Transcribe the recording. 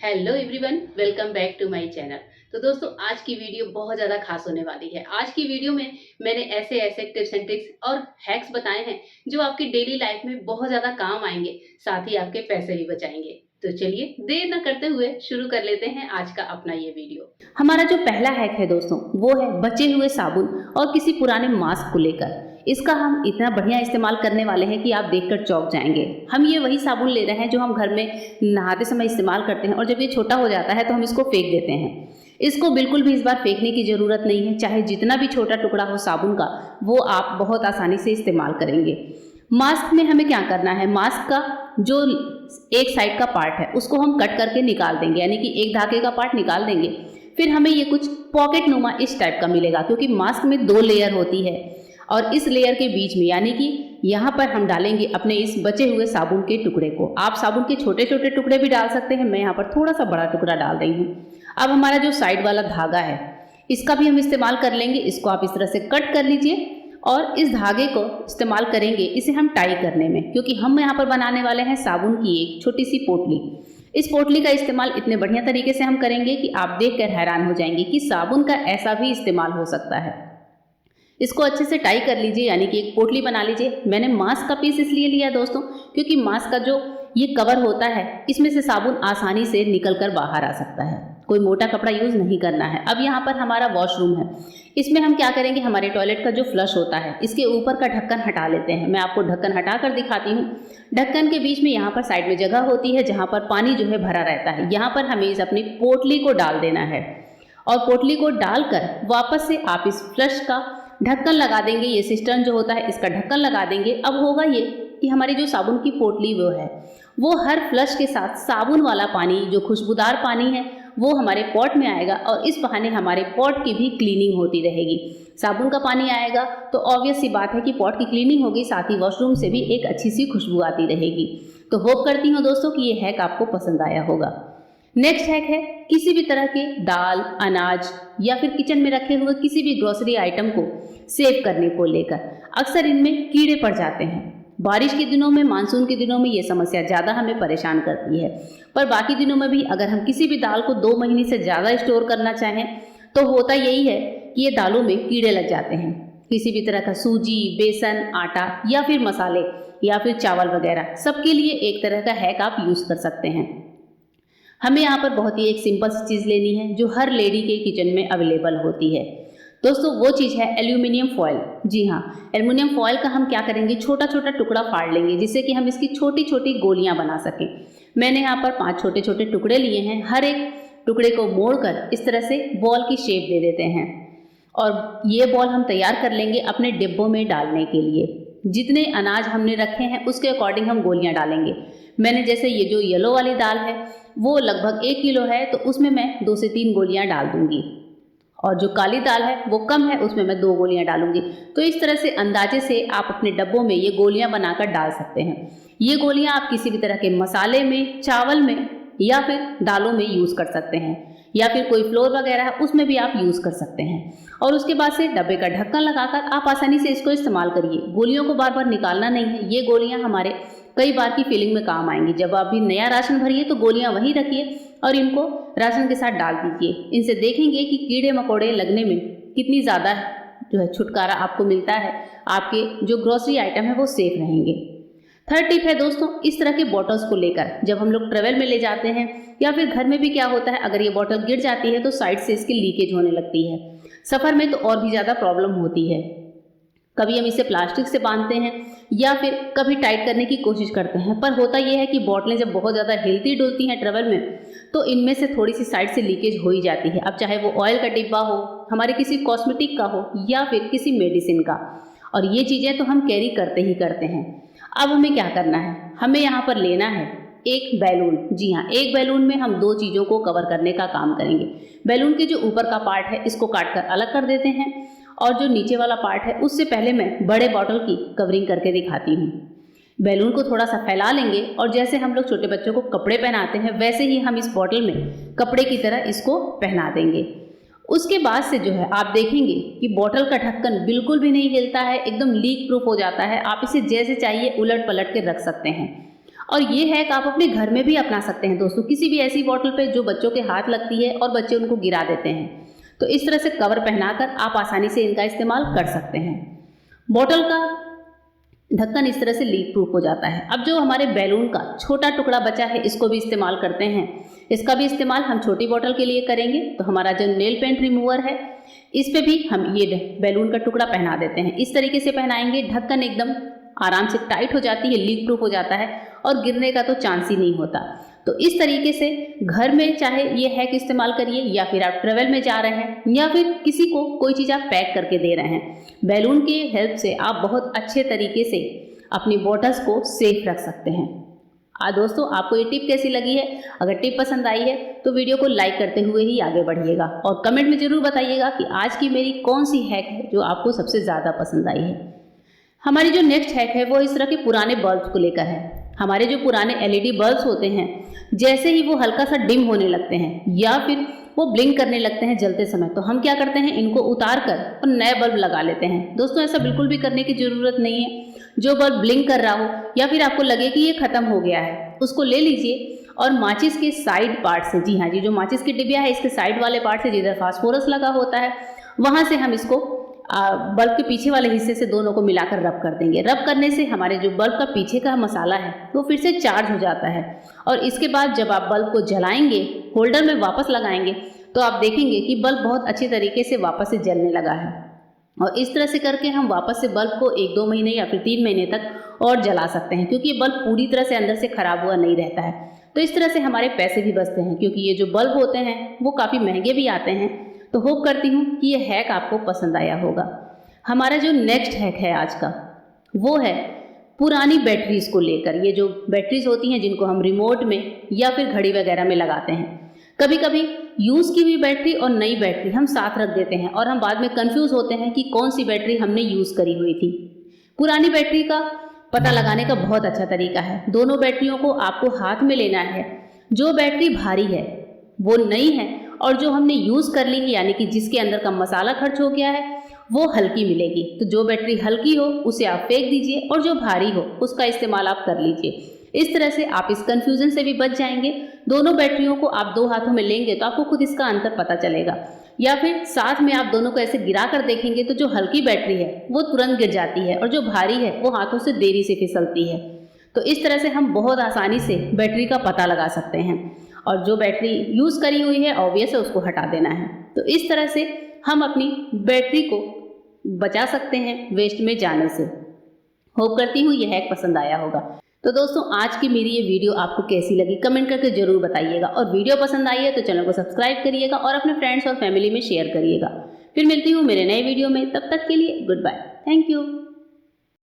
Hello everyone, welcome back to my channel. तो दोस्तों, आज की वीडियो बहुत ज़्यादा खास होने वाली है। आज की वीडियो में मैंने ऐसे ऐसे टिप्स एंड ट्रिक्स और हैक्स बताए हैं जो आपकी डेली लाइफ में बहुत ज़्यादा काम आएंगे, साथ ही आपके पैसे भी बचाएंगे। तो चलिए देर न करते हुए शुरू कर लेते हैं आज का अपना ये वीडियो। हमारा जो पहला हैक है दोस्तों, वो है बचे हुए साबुन और किसी पुराने मास्क को लेकर। इसका हम इतना बढ़िया इस्तेमाल करने वाले हैं कि आप देखकर चौंक जाएंगे। हम ये वही साबुन ले रहे हैं जो हम घर में नहाते समय इस्तेमाल करते हैं, और जब ये छोटा हो जाता है तो हम इसको फेंक देते हैं। इसको बिल्कुल भी इस बार फेंकने की ज़रूरत नहीं है। चाहे जितना भी छोटा टुकड़ा हो साबुन का, वो आप बहुत आसानी से इस्तेमाल करेंगे। मास्क में हमें क्या करना है, मास्क का जो एक साइड का पार्ट है उसको हम कट करके निकाल देंगे, यानी कि एक धागे का पार्ट निकाल देंगे। फिर हमें ये कुछ पॉकेट नुमा इस टाइप का मिलेगा, क्योंकि मास्क में 2 लेयर होती है, और इस लेयर के बीच में यानी कि यहाँ पर हम डालेंगे अपने इस बचे हुए साबुन के टुकड़े को। आप साबुन के छोटे छोटे टुकड़े भी डाल सकते हैं, मैं यहाँ पर थोड़ा सा बड़ा टुकड़ा डाल रही हूँ। अब हमारा जो साइड वाला धागा है इसका भी हम इस्तेमाल कर लेंगे। इसको आप इस तरह से कट कर लीजिए और इस धागे को इस्तेमाल करेंगे इसे हम टाई करने में, क्योंकि हम यहाँ पर बनाने वाले हैं साबुन की एक छोटी सी पोटली। इस पोटली का इस्तेमाल इतने बढ़िया तरीके से हम करेंगे कि आप देखकर हैरान हो जाएंगे कि साबुन का ऐसा भी इस्तेमाल हो सकता है। इसको अच्छे से टाई कर लीजिए, यानी कि एक पोटली बना लीजिए। मैंने मास्क का पीस इसलिए लिया दोस्तों, क्योंकि मास्क का जो ये कवर होता है इसमें से साबुन आसानी से निकल कर बाहर आ सकता है। कोई मोटा कपड़ा यूज़ नहीं करना है। अब यहाँ पर हमारा वॉशरूम है, इसमें हम क्या करेंगे, हमारे टॉयलेट का जो फ्लश होता है इसके ऊपर का ढक्कन हटा लेते हैं। मैं आपको ढक्कन हटा कर दिखाती हूँ। ढक्कन के बीच में यहाँ पर साइड में जगह होती है जहाँ पर पानी जो है भरा रहता है। यहाँ पर हमें इस अपनी पोटली को डाल देना है, और पोटली को डालकर वापस से आप इस फ्लश का ढक्कन लगा देंगे। ये सिस्टर्न जो होता है इसका ढक्कन लगा देंगे। अब होगा ये कि हमारी जो साबुन की पोटली वो हर फ्लश के साथ साबुन वाला पानी, जो खुशबूदार पानी है, वो हमारे पॉट में आएगा, और इस बहाने हमारे पॉट की भी क्लीनिंग होती रहेगी। साबुन का पानी आएगा तो ऑब्वियस सी बात है कि पॉट की क्लीनिंग होगी, साथ ही वॉशरूम से भी एक अच्छी सी खुशबू आती रहेगी। तो होप करती हूँ दोस्तों कि ये हैक आपको पसंद आया होगा। नेक्स्ट हैक है किसी भी तरह के दाल, अनाज या फिर किचन में रखे हुए किसी भी ग्रोसरी आइटम को सेव करने को लेकर। अक्सर इनमें कीड़े पड़ जाते हैं। बारिश के दिनों में, मानसून के दिनों में ये समस्या ज़्यादा हमें परेशान करती है, पर बाकी दिनों में भी अगर हम किसी भी दाल को 2 महीने से ज़्यादा स्टोर करना चाहें तो होता यही है कि ये दालों में कीड़े लग जाते हैं। किसी भी तरह का सूजी, बेसन, आटा या फिर मसाले या फिर चावल वगैरह, सबके लिए एक तरह का हैक आप यूज़ कर सकते हैं। हमें यहाँ पर बहुत ही एक सिंपल सी चीज़ लेनी है जो हर लेडी के किचन में अवेलेबल होती है दोस्तों। वो चीज़ है एल्यूमिनियम फॉयल। जी हाँ, एल्यूमिनियम फॉयल का हम क्या करेंगे, छोटा छोटा टुकड़ा फाड़ लेंगे जिससे कि हम इसकी छोटी छोटी गोलियाँ बना सकें। मैंने यहाँ पर 5 छोटे छोटे टुकड़े लिए हैं। हर एक टुकड़े को मोड़कर इस तरह से बॉल की शेप दे देते हैं, और ये बॉल हम तैयार कर लेंगे अपने डिब्बों में डालने के लिए। जितने अनाज हमने रखे हैं उसके अकॉर्डिंग हम गोलियां डालेंगे। मैंने जैसे ये जो येलो वाली दाल है वो लगभग 1 किलो है, तो उसमें मैं 2 से 3 गोलियां डाल दूंगी, और जो काली दाल है वो कम है, उसमें मैं 2 गोलियां डालूंगी। तो इस तरह से अंदाजे से आप अपने डब्बों में ये गोलियां बनाकर डाल सकते हैं। ये गोलियां आप किसी भी तरह के मसाले में, चावल में या फिर दालों में यूज़ कर सकते हैं, या फिर कोई फ्लोर वगैरह है उसमें भी आप यूज़ कर सकते हैं। और उसके बाद से डब्बे का ढक्कन लगाकर आप आसानी से इसको इस्तेमाल करिए। गोलियों को बार बार निकालना नहीं है। ये गोलियां हमारे कई बार की फिलिंग में काम आएंगी। जब आप भी नया राशन भरिए तो गोलियां वहीं रखिए और इनको राशन के साथ डाल दीजिए। इनसे देखेंगे कि कीड़े मकोड़े लगने में कितनी ज़्यादा जो है छुटकारा आपको मिलता है। आपके जो ग्रोसरी आइटम है वो सेफ रहेंगे। थर्ड टिप है दोस्तों, इस तरह के बॉटल्स को लेकर जब हम लोग ट्रेवल में ले जाते हैं या फिर घर में भी क्या होता है, अगर ये बॉटल गिर जाती है तो साइड से इसकी लीकेज होने लगती है। सफ़र में तो और भी ज़्यादा प्रॉब्लम होती है। कभी हम इसे प्लास्टिक से बांधते हैं या फिर कभी टाइट करने की कोशिश करते हैं, पर होता यह है कि बॉटलें जब बहुत ज़्यादा हिलती डुलती हैं ट्रेवल में तो इनमें से थोड़ी सी साइड से लीकेज हो ही जाती है। अब चाहे वो ऑयल का डिब्बा हो, हमारे किसी कॉस्मेटिक का हो या फिर किसी मेडिसिन का, और ये चीज़ें तो हम कैरी करते ही करते हैं। अब हमें क्या करना है, हमें यहाँ पर लेना है एक बैलून। जी हाँ, एक बैलून में हम 2 चीज़ों को कवर करने का काम करेंगे। बैलून के जो ऊपर का पार्ट है इसको काट कर अलग कर देते हैं, और जो नीचे वाला पार्ट है उससे पहले मैं बड़े बॉटल की कवरिंग करके दिखाती हूँ। बैलून को थोड़ा सा फैला लेंगे, और जैसे हम लोग छोटे बच्चों को कपड़े पहनाते हैं वैसे ही हम इस बॉटल में कपड़े की तरह इसको पहना देंगे। उसके बाद से जो है आप देखेंगे कि बॉटल का ढक्कन बिल्कुल भी नहीं हिलता है, एकदम लीक प्रूफ हो जाता है। आप इसे जैसे चाहिए उलट पलट के रख सकते हैं। और ये हैक आप अपने घर में भी अपना सकते हैं दोस्तों, किसी भी ऐसी बॉटल पे जो बच्चों के हाथ लगती है और बच्चे उनको गिरा देते हैं। तो इस तरह से कवर पहनाकर आप आसानी से इनका इस्तेमाल कर सकते हैं। बॉटल का ढक्कन इस तरह से लीक प्रूफ हो जाता है। अब जो हमारे बैलून का छोटा टुकड़ा बचा है इसको भी इस्तेमाल करते हैं। इसका भी इस्तेमाल हम छोटी बॉटल के लिए करेंगे। तो हमारा जो नेल पेंट रिमूवर है इस पे भी हम ये बैलून का टुकड़ा पहना देते हैं। इस तरीके से पहनाएंगे, ढक्कन एकदम आराम से टाइट हो जाती है, लीक प्रूफ हो जाता है और गिरने का तो चांस ही नहीं होता। तो इस तरीके से घर में चाहे ये हैक इस्तेमाल करिए, या फिर आप ट्रेवल में जा रहे हैं या फिर किसी को कोई चीज़ आप पैक करके दे रहे हैं, बैलून की हेल्प से आप बहुत अच्छे तरीके से अपनी बॉटल्स को सेफ रख सकते हैं। दोस्तों आपको ये टिप कैसी लगी है? अगर टिप पसंद आई है तो वीडियो को लाइक करते हुए ही आगे बढ़िएगा और कमेंट में ज़रूर बताइएगा कि आज की मेरी कौन सी हैक है जो आपको सबसे ज़्यादा पसंद आई है। हमारी जो नेक्स्ट हैक है वो इस तरह के पुराने बल्ब को लेकर है। हमारे जो पुराने LED बल्ब्स होते हैं, जैसे ही वो हल्का सा डिम होने लगते हैं या फिर वो ब्लिंक करने लगते हैं जलते समय, तो हम क्या करते हैं, इनको उतार कर और नए बल्ब लगा लेते हैं। दोस्तों ऐसा बिल्कुल भी करने की ज़रूरत नहीं है। जो बल्ब ब्लिंक कर रहा हो या फिर आपको लगे कि ये ख़त्म हो गया है, उसको ले लीजिए और माचिस के साइड पार्ट से, जी हाँ जी, जो माचिस की डिबिया है इसके साइड वाले पार्ट से जिधर फास्फोरस लगा होता है वहाँ से हम इसको बल्ब के पीछे वाले हिस्से से दोनों को मिलाकर रब कर देंगे। रब करने से हमारे जो बल्ब का पीछे का मसाला है वो फिर से चार्ज हो जाता है और इसके बाद जब आप बल्ब को जलाएंगे, होल्डर में वापस लगाएंगे, तो आप देखेंगे कि बल्ब बहुत अच्छी तरीके से वापस से जलने लगा है। और इस तरह से करके हम वापस से बल्ब को 1-2 महीने या फिर 3 महीने तक और जला सकते हैं, क्योंकि ये बल्ब पूरी तरह से अंदर से खराब हुआ नहीं रहता है। तो इस तरह से हमारे पैसे भी बचते हैं, क्योंकि ये जो बल्ब होते हैं वो काफ़ी महंगे भी आते हैं। तो होप करती हूँ कि ये हैक आपको पसंद आया होगा। हमारा जो नेक्स्ट हैक है आज का वो है पुरानी बैटरीज को लेकर। ये जो बैटरीज होती हैं जिनको हम रिमोट में या फिर घड़ी वगैरह में लगाते हैं, कभी कभी यूज़ की हुई बैटरी और नई बैटरी हम साथ रख देते हैं और हम बाद में कंफ्यूज होते हैं कि कौन सी बैटरी हमने यूज़ करी हुई थी। पुरानी बैटरी का पता लगाने का बहुत अच्छा तरीका है। दोनों बैटरियों को आपको हाथ में लेना है। जो बैटरी भारी है वो नई है और जो हमने यूज़ कर ली है, यानी कि जिसके अंदर का मसाला खर्च हो गया है, वो हल्की मिलेगी। तो जो बैटरी हल्की हो उसे आप फेंक दीजिए और जो भारी हो उसका इस्तेमाल आप कर लीजिए। इस तरह से आप इस कंफ्यूजन से भी बच जाएंगे। दोनों बैटरियों को आप 2 हाथों में लेंगे तो आपको खुद इसका अंतर पता चलेगा, या फिर साथ में आप दोनों को ऐसे गिरा कर देखेंगे तो जो हल्की बैटरी है वो तुरंत गिर जाती है और जो भारी है वो हाथों से देरी से फिसलती है। तो इस तरह से हम बहुत आसानी से बैटरी का पता लगा सकते हैं और जो बैटरी यूज़ करी हुई है ऑब्वियस है उसको हटा देना है। तो इस तरह से हम अपनी बैटरी को बचा सकते हैं वेस्ट में जाने से। होप करती हूँ ये हैक पसंद आया होगा। तो दोस्तों आज की मेरी ये वीडियो आपको कैसी लगी कमेंट करके जरूर बताइएगा, और वीडियो पसंद आई है तो चैनल को सब्सक्राइब करिएगा और अपने फ्रेंड्स और फैमिली में शेयर करिएगा। फिर मिलती हूँ मेरे नए वीडियो में, तब तक के लिए गुड बाय, थैंक यू।